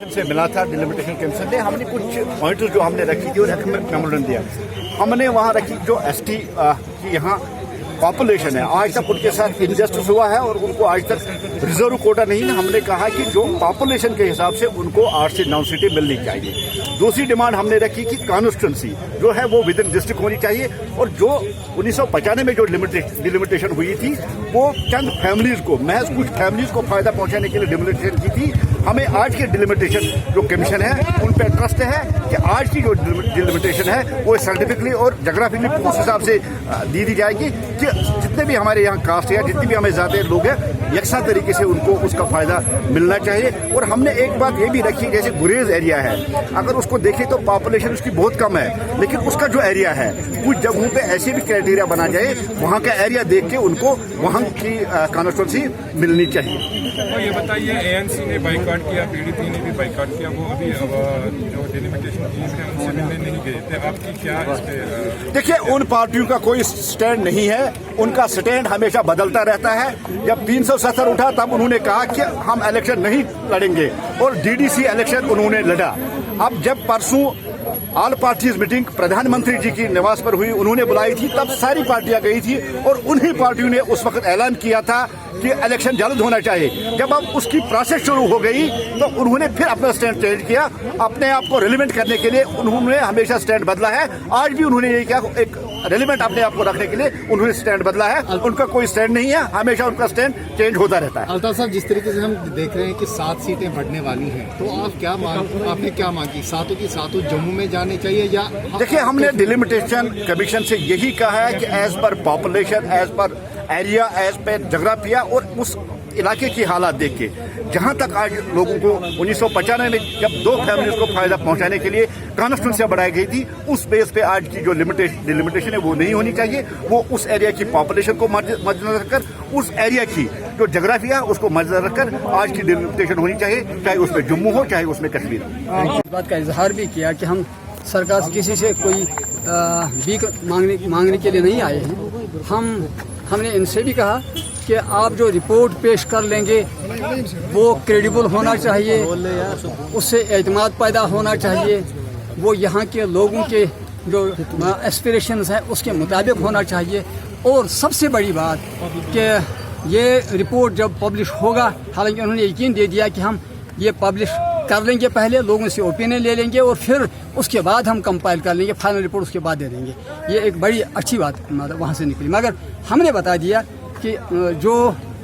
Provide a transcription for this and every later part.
से मिला था डिलिमिटेशन कमीशन ने, हमने कुछ पॉइंट्स जो हमने रखी थी और मेमोरेंडम दिया। हमने वहाँ रखी जो एसटी की यहाँ पॉपुलेशन है, आज तक उनके साथ इनजस्टिस हुआ है और उनको आज तक रिजर्व कोटा नहीं है। हमने कहा कि जो पॉपुलेशन के हिसाब से उनको 8 से 9 सीटें मिलनी चाहिए। दूसरी डिमांड हमने रखी कि कॉन्स्टिट्यूंसी जो है वो विद इन डिस्ट्रिक्ट होनी चाहिए, और जो 1995 में जो डिलिमिटेशन हुई थी वो चंद फैमिलीज को, महज कुछ फैमिलीज को फायदा पहुंचाने के लिए डिलिमिटेशन की थी। हमें आज के डिलिमिटेशन जो कमीशन है उन पर ट्रस्ट है कि आज की जो डिलिमिटेशन है वो साइंटिफिकली और जोग्राफिकली उस हिसाब से दी जाएगी कि जितने भी हमारे यहाँ कास्ट है, जितने भी हमें ज़्यादा लोग हैं, यकसा तरीके से उनको उसका फ़ायदा मिलना चाहिए। और हमने एक बात ये भी रखी, जैसे गुरेज एरिया है, अगर उसको देखें तो पॉपुलेशन उसकी बहुत कम है, लेकिन उसका जो एरिया है कुछ जगहों पे ऐसे भी क्राइटेरिया बना जाए, वहाँ का एरिया देख के उनको वहाँ की कॉन्स्टिट्यूंसी मिलनी चाहिए। और ये बताइए, एएनसी ने बाइकआउट किया, पीडीपी ने भी बाइकआउट किया, वो अभी जो डिलिमिटेशन फीस है उनसे मिलने नहीं गए थे। आपकी क्या इस पे? देखिए, उन पार्टियों का कोई स्टैंड नहीं है, उनका स्टैंड हमेशा बदलता रहता है। जब 370 उठा तब उन्होंने कहा कि हम इलेक्शन नहीं लड़ेंगे और डीडीसी इलेक्शन उन्होंने लड़ा। अब जब परसों ऑल पार्टीज मीटिंग प्रधानमंत्री जी की निवास पर हुई, उन्होंने बुलाई थी, तब सारी पार्टियां गई थी और उन्हीं पार्टियों ने उस वक्त ऐलान किया था कि इलेक्शन जल्द होना चाहिए। जब अब उसकी प्रोसेस शुरू हो गई तो उन्होंने फिर अपना स्टैंड चेंज किया। अपने आप को रिलेवेंट करने के लिए उन्होंने हमेशा स्टैंड बदला है। आज भी उन्होंने यही किया, एक रिलेवेंट अपने आप को रखने के लिए उन्होंने स्टैंड बदला है। उनका कोई स्टैंड नहीं है, हमेशा उनका स्टैंड चेंज होता रहता है। अल्ताफ साहब, जिस तरीके से हम देख रहे हैं कि 7 सीटें बढ़ने वाली हैं, तो आपने क्या मांगी? 7 की 7 जम्मू में जाने चाहिए या? देखिए, हमने डिलिमिटेशन कमीशन से यही कहा है कि as per population, as per area, as per जोग्राफिया और उस इलाके की हालात देख के, जहाँ तक आज लोगों को 1995 में जब 2 फैमिलीज को फायदा पहुँचाने के लिए कॉन्स्टिट्यूंसियाँ बढ़ाई गई थी, उस बेस पे आज की जो डिलिमिटेशन है वो नहीं होनी चाहिए। वो उस एरिया की पॉपुलेशन को मद्देनजर रखकर, उस एरिया की जो जोग्राफिया उसको मद्देनजर रखकर आज की डिलिमिटेशन होनी चाहिए, चाहे उसमें जम्मू हो चाहे उसमें कश्मीर हो। इस बात का इजहार भी किया कि हम सरकार से किसी से कोई भीख मांगने के लिए नहीं आए हैं। हमने इनसे भी कहा कि आप जो रिपोर्ट पेश कर लेंगे वो क्रेडिबल होना चाहिए, उससे एतमाद पैदा होना चाहिए, वो यहाँ के लोगों के जो एस्पिरेशंस हैं उसके मुताबिक होना चाहिए। और सबसे बड़ी बात कि ये रिपोर्ट जब पब्लिश होगा, हालांकि उन्होंने यकीन दे दिया कि हम ये पब्लिश कर लेंगे, पहले लोगों से ओपिनियन ले लेंगे और फिर उसके बाद हम कंपाइल कर लेंगे, फाइनल रिपोर्ट उसके बाद दे देंगे। ये एक बड़ी अच्छी बात मतलब वहाँ से निकली। मगर हमने बता दिया कि जो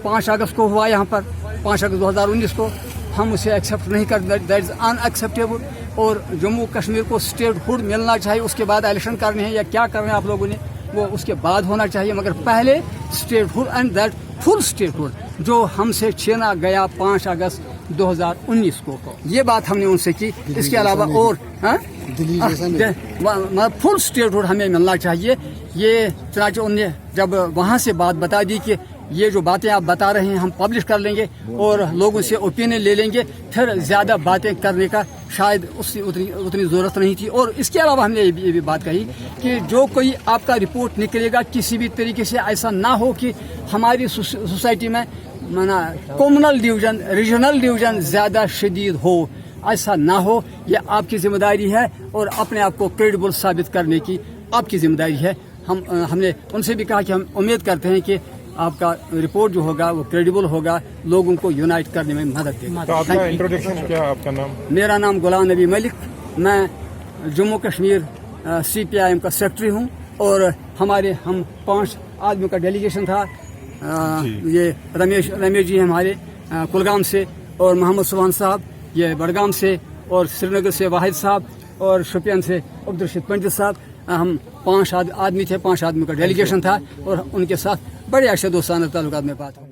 5 अगस्त को हुआ यहाँ पर, 5 अगस्त 2019 को, हम उसे एक्सेप्ट नहीं कर, दैट इज़ अनएक्सेप्टेबल। और जम्मू कश्मीर को स्टेटहुड मिलना चाहिए, उसके बाद इलेक्शन करने हैं या क्या करना है आप लोगों ने, वो उसके बाद होना चाहिए। मगर पहले statehood and that full statehood जो हमसे छीना गया 5 अगस्त 2019 को, ये बात हमने उनसे की। इसके अलावा और फुल स्टेटहुड हमें मिलना चाहिए। ये चुनाच उनने जब वहाँ से बात बता दी कि ये जो बातें आप बता रहे हैं हम पब्लिश कर लेंगे और लोगों से ओपिनियन ले लेंगे, फिर ज़्यादा बातें करने का शायद उसकी उतनी ज़रूरत नहीं थी। और इसके अलावा हमने ये भी बात कही कि जो कोई आपका रिपोर्ट निकलेगा, किसी भी तरीके से ऐसा ना हो कि हमारी सोसाइटी में कम्युनल डिवीज़न, रीजनल डिवीज़न ज़्यादा शदीद हो, ऐसा ना हो। ये आपकी जिम्मेदारी है और अपने आप को क्रेडिबल साबित करने की आपकी जिम्मेदारी है। हमने उनसे भी कहा कि हम उम्मीद करते हैं कि आपका रिपोर्ट जो होगा वो क्रेडिबल होगा, लोगों को यूनाइट करने में मदद देगा। तो आपका इंट्रोडक्शन क्या, आपका नाम? मेरा नाम गुलाम नबी मलिक, मैं जम्मू कश्मीर CPIM का सेक्रेटरी हूँ और हम 5 आदमियों का डेलीगेशन था। ये रमेश जी हमारे कुलगाम से, और मोहम्मद सुभान साहब ये बडगाम से, और श्रीनगर से वाहिद साहब, और शोपियान से अब्दुल पंडित साहब। हम 5 आदमी थे, 5 आदमियों का डेलीगेशन था और उनके साथ बड़े अच्छे दोस्ताना ताल्लुकात में बात हुई।